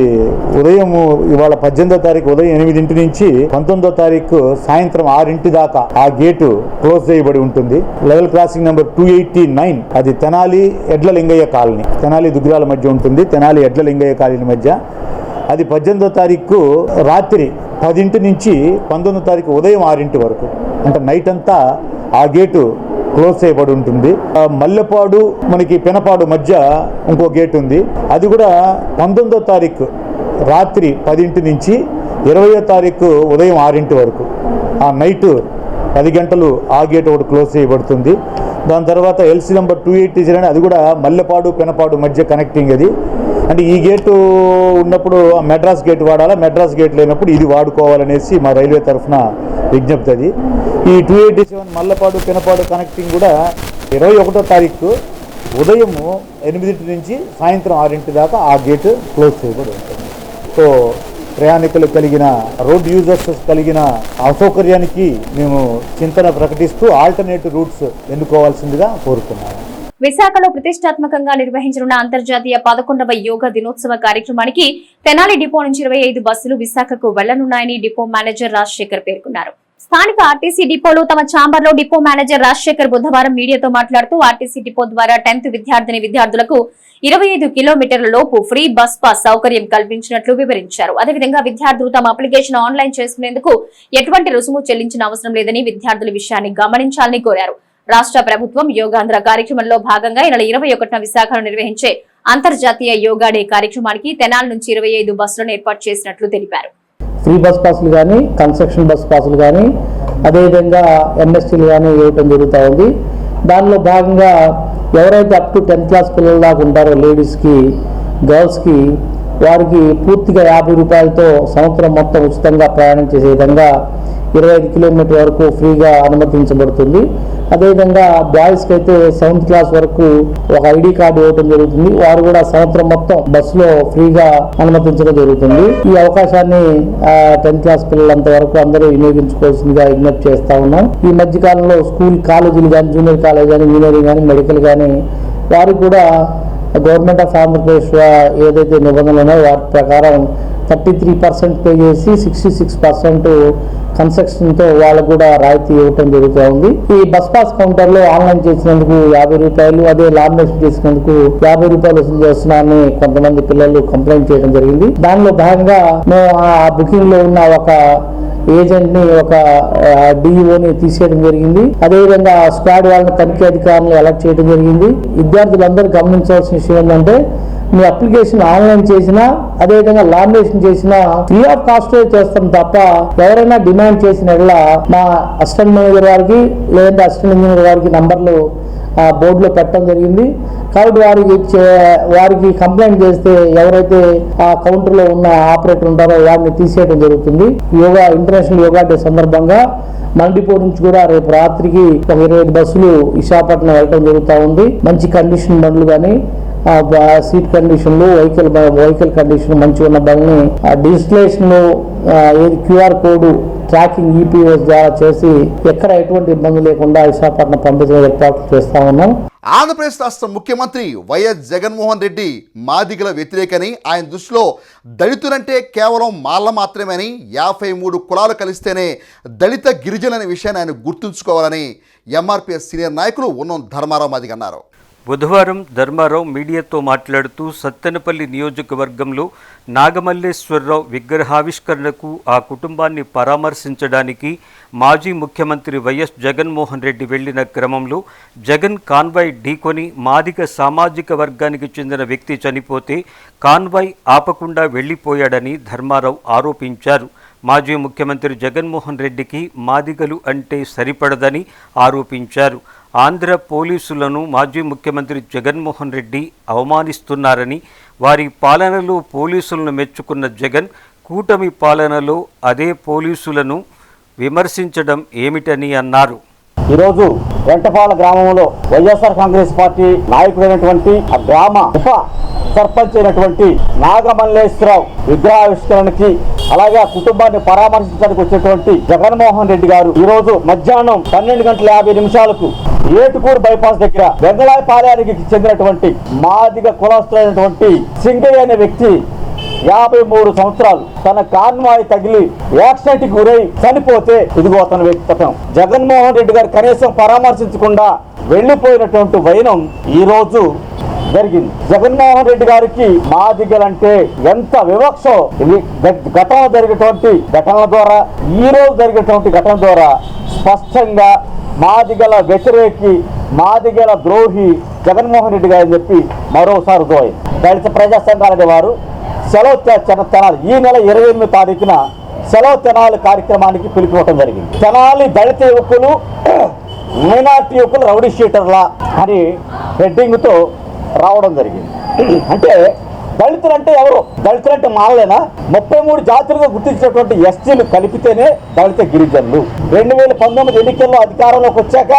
ఉదయం ఇవాళ 18వ తారీఖు ఉదయం 8 నుంచి 19వ తారీఖు సాయంత్రం 6 దాకా ఆ గేటు క్లోజ్ చేయబడి ఉంటుంది. లెవెల్ క్రాసింగ్ నెంబర్ 289 అది తెనాలి ఎడ్ల లింగయ్య కాలనీ, తెనాలి దుగ్గిరాల మధ్య ఉంటుంది. తెనాలి ఎడ్ల లింగయ్య కాలనీ మధ్య అది 18వ తారీఖు రాత్రి 10 నుంచి 19వ తారీఖు ఉదయం 6 వరకు, అంటే నైట్ అంతా ఆ గేటు క్లోజ్ చేయబడి ఉంటుంది. మల్లెపాడు మనకి పినపాడు మధ్య ఇంకో గేట్ ఉంది. అది కూడా 19వ తారీఖు రాత్రి 10 నుంచి 20వ తారీఖు ఉదయం 6 వరకు, ఆ నైట్ 10 గంటలు ఆ గేట్ ఒకటి క్లోజ్ చేయబడుతుంది. దాని తర్వాత ఎల్సీ నెంబర్ 287 అది కూడా మల్లెపాడు పినపాడు మధ్య కనెక్టింగ్. అది అంటే ఈ గేటు ఉన్నప్పుడు మెడ్రాస్ గేట్ వాడాలా, మెడ్రాస్ గేట్ లేనప్పుడు ఇది వాడుకోవాలనేసి మా రైల్వే తరఫున విజ్ఞప్తి. అది ఈ 287 మల్లెపాడు పినపాడు కనెక్టింగ్ కూడా 21వ తారీఖు ఉదయం 8 నుంచి సాయంత్రం 6 దాకా ఆ గేటు క్లోజ్ చేయబడి ఉంటుంది. సో ప్రయాణికులు కలిగిన రోడ్ యూజర్స్ కలిగిన అసౌకర్యానికి మేము చింతన ప్రకటిస్తూ ఆల్టర్నేటివ్ రూట్స్ ఎన్నుకోవాల్సిందిగా కోరుతున్నాము. విశాఖలో ప్రతిష్టాత్మకంగా నిర్వహించనున్న అంతర్జాతీయ 11వ యోగా దినోత్సవ కార్యక్రమానికి తెనాలి డిపో నుంచి 25 బస్సులు విశాఖకు వెళ్లనున్నాయని డిపో మేనేజర్ రాజశేఖర్ పేర్కొన్నారు. స్థానిక ఆర్టీసీ డిపోలో తమ ఛాంబర్లో డిపో మేనేజర్ రాజశేఖర్ బుధవారం మీడియాతో మాట్లాడుతూ ఆర్టీసీ డిపో ద్వారా 10th విద్యార్థులకు 25 కిలోమీటర్ల లోపు ఫ్రీ బస్ పాస్ సౌకర్యం కల్పించినట్లు వివరించారు. అదేవిధంగా విద్యార్థులు తమ అప్లికేషన్ ఆన్లైన్ చేసుకునేందుకు ఎటువంటి రుసుము చెల్లించిన అవసరం లేదని విద్యార్థుల విషయాన్ని గమనించాలని కోరారు. రాష్ట్ర ప్రభుత్వం యోగాంధ్ర కార్యక్రమంలో భాగంగా ఈ నెల 21న విశాఖలో నిర్వహించే అంతర్జాతీయ యోగా డే కార్యక్రమానికి తెనాలి నుంచి 25 బస్సులను ఏర్పాటు చేసినట్లు తెలిపారు. ఫ్రీ బస్ పాసులు కానీ, కన్స్ట్రక్షన్ బస్ పాసులు కానీ, అదేవిధంగా ఎంఎస్టీలు కానీ ఇవ్వటం జరుగుతూ ఉంది. దానిలో భాగంగా ఎవరైతే అప్ టు 10th క్లాస్ పిల్లల దాకా ఉంటారో లేడీస్కి, గర్ల్స్కి, వారికి పూర్తిగా 50 రూపాయలతో సంవత్సరం మొత్తం ఉచితంగా ప్రయాణం చేసే విధంగా 25 కిలోమీటర్ వరకు ఫ్రీగా అనుమతించబడుతుంది. అదేవిధంగా బాయ్స్కి అయితే 7th క్లాస్ వరకు ఒక ఐడి కార్డు ఇవ్వడం జరుగుతుంది. వారు కూడా సంవత్సరం మొత్తం బస్సులో ఫ్రీగా అనుమతించడం జరుగుతుంది. ఈ అవకాశాన్ని 10th క్లాస్ పిల్లలంత వరకు అందరూ వినియోగించుకోవాల్సిందిగా విజ్ఞప్తి చేస్తా ఉన్నాం. ఈ మధ్యకాలంలో స్కూల్ కాలేజీలు కానీ, జూనియర్ కాలేజ్ కానీ, ఇంజనీరింగ్ కానీ, మెడికల్ కానీ వారు కూడా గవర్నమెంట్ ఆఫ్ ఆంధ్రప్రదేశ్ ఏదైతే నిబంధనలు ఉన్నాయో వాటి ప్రకారం 33% పే చేసి 66% కన్స్ట్రక్షన్తో వాళ్ళకు కూడా రాయితీ ఇవ్వటం జరుగుతూ ఉంది. ఈ బస్ పాస్ కౌంటర్లో ఆన్లైన్ చేసినందుకు 50 రూపాయలు, అదే లామినేషన్ చేసినందుకు 50 రూపాయలు వసూలు చేస్తున్నారని కొంతమంది పిల్లలు కంప్లైంట్ చేయడం జరిగింది. దానిలో భాగంగా మేము ఆ బుకింగ్ లో ఉన్న ఒక ఏజెంట్ ని, ఒక డిఈఓని తీసేయడం జరిగింది. అదేవిధంగా స్క్వాడ్ వాళ్ళని తనిఖీ అధికారులను అలర్ట్ చేయడం జరిగింది. విద్యార్థులందరూ గమనించవలసిన విషయం ఏంటంటే, మీ అప్లికేషన్ ఆన్లైన్ చేసినా, అదేవిధంగా లామినేషన్ చేసినా ఫ్రీ ఆఫ్ కాస్ట్ చేస్తాం తప్ప ఎవరైనా డిమాండ్ చేసిన మా అసిస్టెంట్ మేనేజర్ వారికి లేదంటే అసిస్టెంట్ ఇంజనీర్ వారికి నంబర్లు బోర్డులో పెట్టడం జరిగింది. కాబట్టి వారికి కంప్లైంట్ చేస్తే ఎవరైతే ఆ కౌంటర్లో ఉన్న ఆపరేటర్ ఉంటారో వారిని తీసేయడం జరుగుతుంది. ఇంటర్నేషనల్ యోగా డే సందర్భంగా మన డిపో నుంచి కూడా రేపు రాత్రికి ఒక 25 బస్సులు విశాఖపట్నం వెళ్ళడం జరుగుతూ ఉంది. మంచి కండిషన్ బండ్లు కానీ, సీట్ కండిషన్లు, వెహికల్ కండిషన్ మంచిగా ఉన్న బండ్ని డిజిటలైజేషన్ ఏది QR కోడ్ ట్రాకింగ్ EPS ద్వారా చేసి ఎక్కడ ఎటువంటి ఇబ్బంది లేకుండా విశాఖపట్నం పంపించే ఏర్పాట్లు చేస్తా ఉన్నాం. ఆంధ్రప్రదేశ్ రాష్ట్ర ముఖ్యమంత్రి వైఎస్ జగన్మోహన్ రెడ్డి మాదిగల వ్యతిరేకని, ఆయన దృష్టిలో దళితులంటే కేవలం మాల మాత్రమేని, 53 కులాలు కలిస్తేనే దళిత గిరిజనులనే విషయాన్ని ఆయన గుర్తుంచుకోవాలని MRPS సీనియర్ నాయకులు ఉన్నం ధర్మారావు మాదిగ అన్నారు. బుధవారం ధర్మారావు మీడియాతో మాట్లాడుతూ సత్తెనపల్లి నియోజకవర్గంలో నాగమల్లేశ్వరరావు విగ్రహావిష్కరణకు ఆ కుటుంబాన్ని పరామర్శించడానికి మాజీ ముఖ్యమంత్రి వైఎస్ జగన్మోహన్ రెడ్డి వెళ్లిన క్రమంలో జగన్ కాన్వాయ్ ఢీకొని మాదిగ సామాజిక వర్గానికి చెందిన వ్యక్తి చనిపోతే కాన్వాయ్ ఆపకుండా వెళ్లిపోయాడని ధర్మారావు ఆరోపించారు. మాజీ ముఖ్యమంత్రి జగన్మోహన్ రెడ్డికి మాదిగలు అంటే సరిపడదని ఆరోపించారు. ఆంధ్ర పోలీసులను మాజీ ముఖ్యమంత్రి జగన్మోహన్ రెడ్డి అవమానిస్తున్నారని, వారి పాలనలో పోలీసులను మెచ్చుకున్న జగన్ కూటమి పాలనలో అదే పోలీసులను విమర్శించడం ఏమిటని అన్నారు. ఈరోజు వెంటపాల గ్రామంలో వైఎస్ఆర్ కాంగ్రెస్ పార్టీ నాయకుడైనటువంటి ఆ గ్రామ ఉప సర్పంచ్ అయినటువంటి నాగమల్లేశ్వరరావు విగ్రహావిష్కరణకి అలాగే ఆ కుటుంబాన్ని పరామర్శించడానికి వచ్చేటువంటి జగన్మోహన్ రెడ్డి గారు ఈ రోజు మధ్యాహ్నం 12:50 ఏటుకూరు బైపాస్ దగ్గర వెంగళాయపాలయానికి చెందినటువంటి మాదిగ కులస్తులైనటువంటి సింగయ్య అనే వ్యక్తి 53 సంవత్సరాలు తన కాన్వాయ్ తగిలి యాక్సిడెంట్ కి గురై చనిపోతే ఇదిగో అతని వ్యక్తిత్వం. జగన్మోహన్ రెడ్డి గారు కనీసం పరామర్శించకుండా వెళ్లిపోయినటువంటి వైనం ఈ రోజు జరిగింది. జగన్మోహన్ రెడ్డి గారికి మాదిగలంటే ఎంత వివక్షో ఇది గతంలో జరిగినటువంటి ఘటనల ద్వారా ఈ రోజు జరిగినటువంటి ఘటన ద్వారా స్పష్టంగా మాదిగల వ్యతిరేకి మాదిగల ద్రోహి జగన్మోహన్ రెడ్డి గారు చెప్పి మరోసారి దోయి దళిత ప్రజా సంఘాల వారు సెలవు తెనాలి ఈ నెల 28వ తారీఖున సెలవు తెనాలి కార్యక్రమానికి పిలుపుకోవడం జరిగింది. తెనాలి దళిత యువకులు మైనార్టీ యువకులు రౌడీ షీటర్లా అని హెడ్డింగ్తో రావడం జరిగింది. అంటే దళితులంటే ఎవరు? దళితులంటే మానలేనా? 33 జాతులుగా గుర్తించినటువంటి ఎస్టీలు కలిపితేనే దళిత గిరిజనులు. 2019 ఎన్నికల్లో అధికారంలోకి వచ్చాక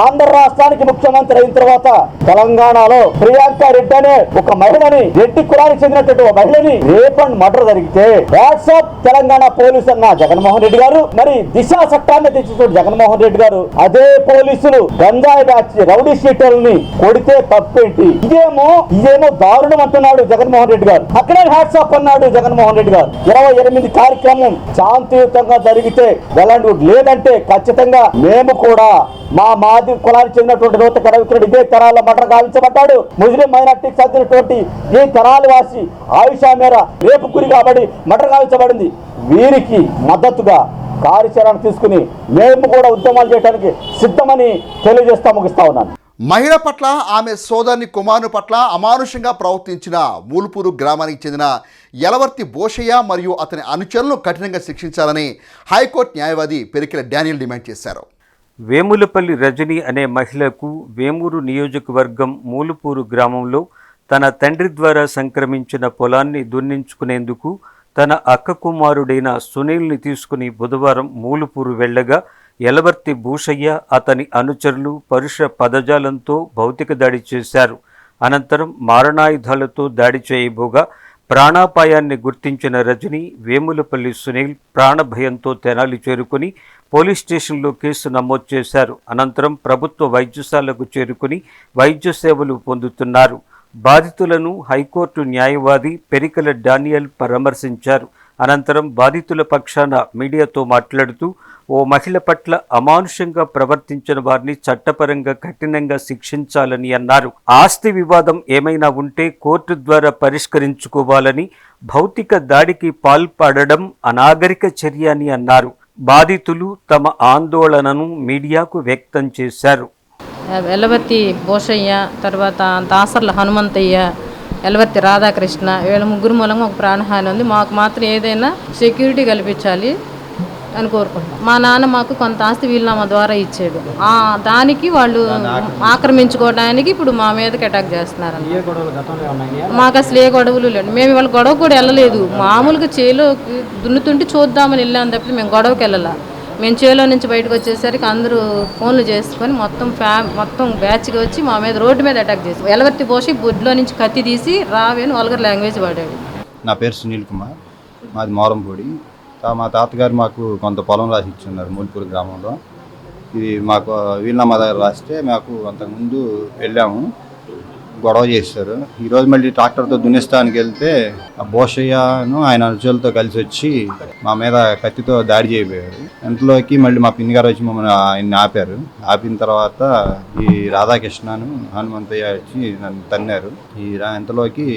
ఆంధ్ర రాష్ట్రానికి ముఖ్యమంత్రి అయిన తర్వాత తెలంగాణలో ప్రియాంక రెడ్డి అనే ఒక మహిళని, రెడ్డి కులానికి చెందినటువంటి ఒక మహిళని రేప్ అండ్ మర్డర్ జరిగితే వాట్సాప్ తెలంగాణ పోలీసు అన్న జగన్మోహన్ రెడ్డి గారు, మరి దిశ చట్టాన్ని తెచ్చినటువంటి జగన్మోహన్ రెడ్డి గారు అదే పోలీసులు గంజాయి బ్యాచ్ రౌడీ షీటర్లని కొడితే తప్పేంటి? ఇదేమో దారుణం అంటున్నాడు జగన్మోహన్ రెడ్డి గారు. అక్కడే వాట్సాప్ అన్నాడు జగన్మోహన్ రెడ్డి గారు. 28 కార్యక్రమం శాంతియుతంగా జరిగితే వెళ్ళండి, లేదంటే ఖచ్చితంగా మేము కూడా మా మాది కులానికి చెందినటువంటి నూతన రవికిరణ్ ఇదే తెనాల్లో మర్డర్ గావించబడ్డాడు. ముస్లిం మైనార్టీకి చెందినటువంటి ఈ తెనాలి వాసి ఆయుషా మేర రేపు గురి కాబట్టి మర్డర్ గావించబడింది. వీరికి మద్దతుగా కార్యాచరణ తీసుకుని మేము కూడా ఉద్యమాలు చేయడానికి సిద్ధమని తెలియజేస్తా ముగిస్తా ఉన్నాను. మహిళ పట్ల ఆమె సోదరుని కుమారుని పట్ల అమానుషంగా ప్రవర్తించిన మూలుపూరు గ్రామానికి చెందిన యలవర్తి బోషయ్య మరియు అతని అనుచరులను కఠినంగా శిక్షించాలని హైకోర్టు న్యాయవాది పెరికెల డానియల్ డిమాండ్ చేశారు. వేములపల్లి రజని అనే మహిళకు వేమూరు నియోజకవర్గం మూలుపూరు గ్రామంలో తన తండ్రి ద్వారా సంక్రమించిన పొలాన్ని దున్నించుకునేందుకు తన అక్క కుమారుడైన సునీల్ని తీసుకుని బుధవారం మూలుపూరు వెళ్లగా యలవర్తి భూషయ్య అతని అనుచరులు పరుష పదజాలంతో భౌతిక దాడి చేశారు. అనంతరం మారణాయుధాలతో దాడి చేయబోగా ప్రాణాపాయాన్ని గుర్తించిన రజని వేములపల్లి సునీల్ ప్రాణభయంతో తెనాలి చేరుకుని పోలీస్ స్టేషన్లో కేసు నమోదు చేశారు. అనంతరం ప్రభుత్వ వైద్యశాలకు చేరుకుని వైద్య సేవలు పొందుతున్నారు. బాధితులను హైకోర్టు న్యాయవాది పెరికెల డానియల్ పరామర్శించారు. అనంతరం బాధితుల పక్షాన మీడియాతో మాట్లాడుతూ ఓ మహిళ పట్ల అమానుషంగా ప్రవర్తించిన వారిని చట్టపరంగా కఠినంగా శిక్షించాలని అన్నారు. ఆస్తి వివాదం ఏమైనా ఉంటే కోర్టు ద్వారా పరిష్కరించుకోవాలని, భౌతిక దాడికి పాల్పడడం అనాగరిక చర్య అని అన్నారు. బాధితులు తమ ఆందోళనను మీడియాకు వ్యక్తం చేశారు. యలవర్తి భూషయ్య, తర్వాత దాసర్ల హనుమంతయ్య, యలవర్తి రాధాకృష్ణ వీళ్ళ ముగ్గురు మూలంగా ఒక ప్రాణహాని ఉంది. మాకు మాత్రం ఏదైనా సెక్యూరిటీ కల్పించాలి అని కోరుకుంటున్నాం. మా నాన్న మాకు కొంత ఆస్తి వీలునామా ద్వారా ఇచ్చాడు. దానికి వాళ్ళు ఆక్రమించుకోవడానికి ఇప్పుడు మా మీదకి అటాక్ చేస్తున్నారు. మాకు అసలు ఏ గొడవలు లేవు. మేము వాళ్ళ గొడవ కూడా వెళ్ళలేదు. మామూలుగా చేలో దున్నుతుంటే చూద్దామని వెళ్ళాం తప్పితే మేము గొడవకి వెళ్ళాల. మేము చేలో నుంచి బయటకు వచ్చేసరికి అందరూ ఫోన్లు చేసుకొని మొత్తం బ్యాచ్గా వచ్చి మా మీద రోడ్డు మీద అటాక్ చేసి యలవర్తి పోసి బొడ్లో నుంచి కత్తి తీసి రావేను వల్గర్ లాంగ్వేజ్ వాడాడు. నా పేరు సునీల్ కుమార్, మాది మోరంపూడి. మా తాతగారు మాకు కొంత పొలం రాసి ఇచ్చున్నారు మూలుపూరు గ్రామంలో. ఇది మాకు వీలునామా దగ్గర రాస్తే మాకు అంతకుముందు వెళ్ళాము, గొడవ చేస్తారు. ఈరోజు మళ్ళీ ట్రాక్టర్తో దున్నిస్తానికి వెళ్తే ఆ భూషయ్యను ఆయన అనుచరులతో కలిసి వచ్చి మా మీద కత్తితో దాడి చేయబోయారు. ఇంట్లోకి మళ్ళీ మా పిన్ని గారు వచ్చి మమ్మల్ని ఆయన్ని ఆపారు. ఆపిన తర్వాత ఈ రాధాకృష్ణను హనుమంతయ్య వచ్చి నన్ను తన్నారు. ఈ ఇంతలోకి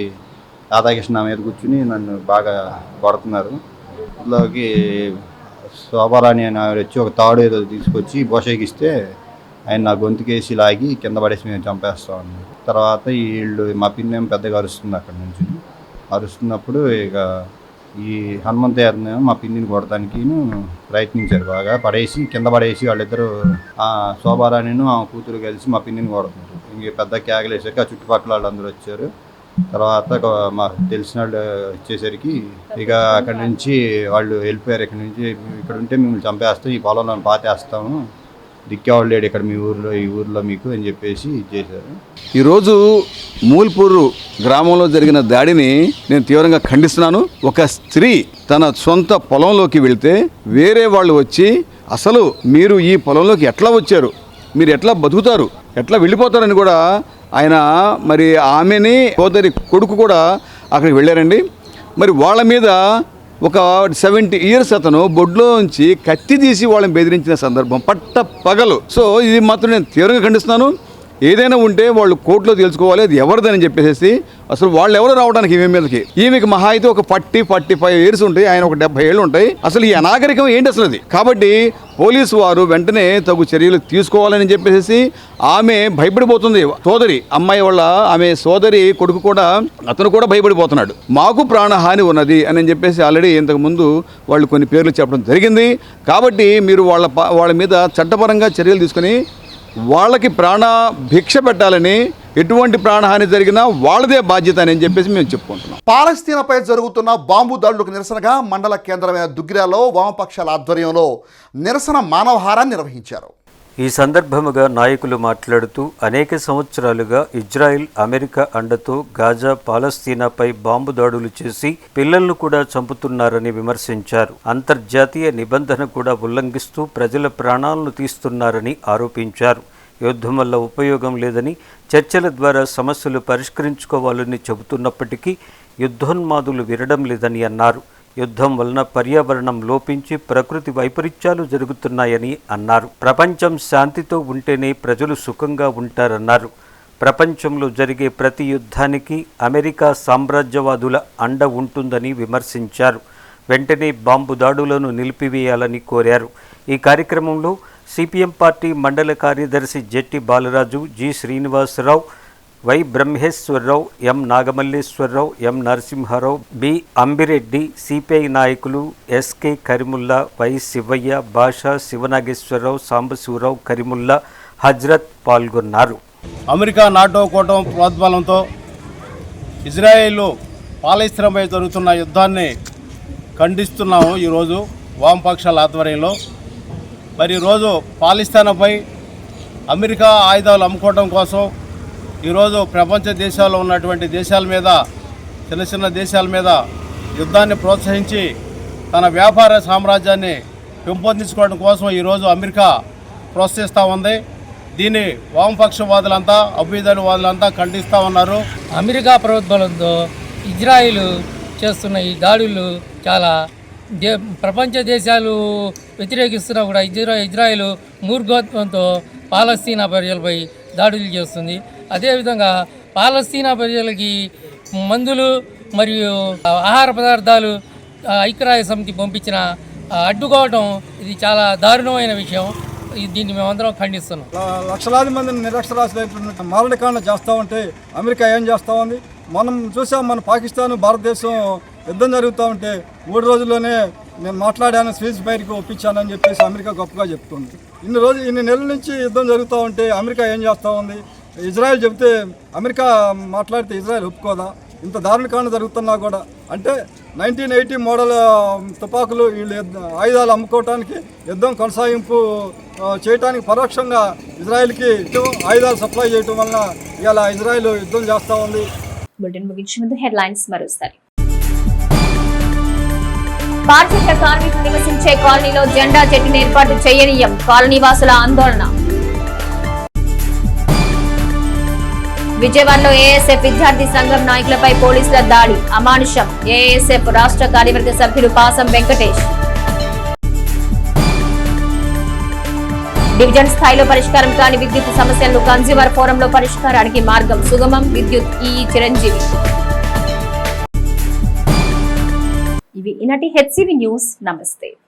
రాధాకృష్ణ మీద కూర్చుని నన్ను బాగా కొడుతున్నారు. ఇంట్లోకి శోభారాణి అని వచ్చి ఒక తాడు ఏదో తీసుకొచ్చి భూషయ్యకి ఇస్తే ఆయన నా గొంతుకేసి లాగి కింద పడేసి మేము చంపేస్తా ఉన్నాం. తర్వాత వీళ్ళు మా పిన్నేం పెద్దగా అరుస్తుంది. అక్కడి నుంచి అరుస్తున్నప్పుడు ఇక ఈ హనుమంతయ్య మా పిన్నిని కొడటానికి ప్రయత్నించారు, బాగా పడేసి కింద పడేసి వాళ్ళిద్దరూ శోభారాణిను ఆ కూతురు కలిసి మా పిన్నిని కొడుతున్నారు. ఇంక పెద్ద కేకలేసాక ఆ చుట్టుపక్కల వాళ్ళందరూ వచ్చారు. తర్వాత మాకు తెలిసిన వాళ్ళు వచ్చేసరికి ఇక అక్కడి నుంచి వాళ్ళు వెళ్ళిపోయారు. ఇక్కడ నుంచి ఇక్కడ ఉంటే మిమ్మల్ని చంపేస్తాం, ఈ పొలంలో పాతేస్తాము, దిక్కేవాళ్ళు లేడు ఇక్కడ మీ ఊర్లో, ఈ ఊర్లో మీకు అని చెప్పేసి చేశారు. ఈరోజు మూల్పూరు గ్రామంలో జరిగిన దాడిని నేను తీవ్రంగా ఖండిస్తున్నాను. ఒక స్త్రీ తన సొంత పొలంలోకి వెళ్తే వేరే వాళ్ళు వచ్చి అసలు మీరు ఈ పొలంలోకి ఎట్లా వచ్చారు, మీరు ఎట్లా బతుకుతారు, ఎట్లా వెళ్ళిపోతారని కూడా ఆయన మరి ఆమెని సోదరి కొడుకు కూడా అక్కడికి వెళ్ళారండి. మరి వాళ్ళ మీద ఒక 70 years అతను బొడ్లోంచి కత్తి తీసి వాళ్ళని బెదిరించిన సందర్భం పట్ట పగలు. సో ఇది మాత్రం నేను తీవ్రంగా ఖండిస్తున్నాను. ఏదైనా ఉంటే వాళ్ళు కోర్టులో తెలుసుకోవాలి అది ఎవరిదని చెప్పేసి. అసలు వాళ్ళు ఎవరు రావడానికి ఈమె మీదకి, ఈమెకి మహా అయితే ఒక 40-45 years ఉంటాయి, ఆయన ఒక 70 ఏళ్ళు ఉంటాయి. అసలు ఈ అనాగరికం ఏంటి అసలు అది? కాబట్టి పోలీసు వారు వెంటనే తగు చర్యలు తీసుకోవాలని చెప్పేసి ఆమె భయపడిపోతుంది. సోదరి అమ్మాయి వాళ్ళ ఆమె సోదరి కొడుకు కూడా అతను కూడా భయపడిపోతున్నాడు. మాకు ప్రాణహాని ఉన్నది అని చెప్పేసి ఆల్రెడీ ఇంతకుముందు వాళ్ళు కొన్ని పేర్లు చెప్పడం జరిగింది. కాబట్టి మీరు వాళ్ళ మీద చట్టపరంగా చర్యలు తీసుకుని వాళ్ళకి ప్రాణ భిక్ష పెట్టాలని, ఎటువంటి ప్రాణహాని జరిగినా వాళ్ళదే బాధ్యత అని చెప్పేసి మేము చెప్పుకుంటున్నాం. పాలస్తీనాపై జరుగుతున్న బాంబు దాడులకు నిరసనగా మండల కేంద్రమైన దుగ్గిరాలో వామపక్షాల ఆధ్వర్యంలో నిరసన మానవహారాన్ని నిర్వహించారు. ఈ సందర్భముగా నాయకులు మాట్లాడుతూ అనేక సంవత్సరాలుగా ఇజ్రాయెల్, అమెరికా అండతో గాజా, పాలస్తీనాపై బాంబు దాడులు చేసి పిల్లలను కూడా చంపుతున్నారని విమర్శించారు. అంతర్జాతీయ నిబంధన కూడా ఉల్లంఘిస్తూ ప్రజల ప్రాణాలను తీస్తున్నారని ఆరోపించారు. యుద్ధం వల్ల ఉపయోగం లేదని, చర్చల ద్వారా సమస్యలు పరిష్కరించుకోవాలని చెబుతున్నప్పటికీ యుద్ధోన్మాదులు వినడం లేదని అన్నారు. యుద్ధం వలన పర్యావరణం లోపించి ప్రకృతి వైపరీత్యాలు జరుగుతున్నాయని అన్నారు. ప్రపంచం శాంతితో ఉంటేనే ప్రజలు సుఖంగా ఉంటారన్నారు. ప్రపంచంలో జరిగే ప్రతి యుద్ధానికి అమెరికా సామ్రాజ్యవాదుల అండ ఉంటుందని విమర్శించారు. వెంటనే బాంబు దాడులను నిలిపివేయాలని కోరారు. ఈ కార్యక్రమంలో సిపిఎం పార్టీ మండల కార్యదర్శి Jetti Balaraju, G Srinivasarao, Y Brahmeswararao, M Nagamalleswararao, M Narasimharao, B Ambireddy, CPI నాయకులు ఎస్కే కరిముల్లా, వై శివయ్య, భాషా, శివనాగేశ్వరరావు, సాంబశివరావు, కరిముల్లా, హజ్రత్ పాల్గొన్నారు. అమెరికా నాటో కూటమి ప్రోద్బలంతో ఇజ్రాయేల్ పాలస్తీనాపై జరుగుతున్న యుద్ధాన్ని ఖండిస్తున్నాము. ఈరోజు వామపక్షాల ఆధ్వర్యంలో మరి ఈరోజు పాలస్తీనాపై అమెరికా ఆయుధాలు అమ్ముకోవడం కోసం ఈరోజు ప్రపంచ దేశాల్లో ఉన్నటువంటి దేశాల మీద, చిన్న చిన్న దేశాల మీద యుద్ధాన్ని ప్రోత్సహించి తన వ్యాపార సామ్రాజ్యాన్ని పెంపొందించుకోవడం కోసం ఈరోజు అమెరికా ప్రోత్సహిస్తూ ఉంది. దీన్ని వామపక్షవాదులంతా, అభ్యుదయవాదులంతా ఖండిస్తూ ఉన్నారు. అమెరికా ప్రోద్బలంతో ఇజ్రాయిల్ చేస్తున్న ఈ దాడులు చాలా ప్రపంచ దేశాలు వ్యతిరేకిస్తున్నా కూడా ఇజ్రాయిల్ మూర్ఖత్వంతో పాలస్తీనా ప్రజలపై దాడులు చేస్తుంది. అదేవిధంగా పాలస్తీనా ప్రజలకి మందులు మరియు ఆహార పదార్థాలు ఐక్యరాజ్య సమితి పంపించిన అడ్డుకోవడం ఇది చాలా దారుణమైన విషయం. దీన్ని మేమందరం ఖండిస్తున్నాం. లక్షలాది మందిని నిరక్షరాస్యులైపోయిన మారణకాండ చేస్తూ ఉంటే అమెరికా ఏం చేస్తూ ఉంది? మనం చూసాం, మన పాకిస్తాన్, భారతదేశం యుద్ధం జరుగుతూ ఉంటే 3 రోజుల్లోనే నేను మాట్లాడాను, స్వీజ్ బయటకు ఒప్పించానని చెప్పేసి అమెరికా గొప్పగా చెప్తుంది. ఇన్ని నెలల నుంచి యుద్ధం జరుగుతూ ఉంటే అమెరికా ఏం చేస్తూ ఉంది? ఇజ్రాయెల్ చెబితే అమెరికా మాట్లాడితే ఇజ్రాయెల్ ఒప్పుకోదా? ఇంత దారుణకాండ జరుగుతున్నా కూడా. అంటే 1980 మోడల్ తుపాకులు వీళ్ళు ఆయుధాలు అమ్ముకోవటానికి, యుద్ధం కొనసాగింపు చేయడానికి పరోక్షంగా ఇజ్రాయెల్కి ఆయుధాలు సప్లై చేయటం వలన ఇలా ఇజ్రాయెల్ యుద్ధం చేస్తూ ఉంది. బులెటిన్ ముగించే ముందు హెడ్లైన్స్ మరోసారి. పారిశుద్ధ్య కార్మికులు నివసించే కాలనీలో జెండా చెట్టును ఏర్పాటు చేయనీయం, కాలనీవాసుల ఆందోళన. విజయవాడలో ఏఎస్ఎఫ్ విద్యార్థి సంఘం నాయకులపై పోలీసుల దాడి, అమానుషం. ఏఎస్ఎఫ్ రాష్ట్ర కార్యవర్గ సభ్యులు పాసం వెంకటేష్. డివిజన్ స్థాయిలో పరిష్కారం కాని విద్యుత్ సమస్యలను కన్స్యూమర్ ఫోరంలో పరిష్కారానికి మార్గం సుగమం, విద్యుత్ ఈ చిరంజీవి. ఇవి ఈనాటి హెచ్సివి న్యూస్. నమస్తే.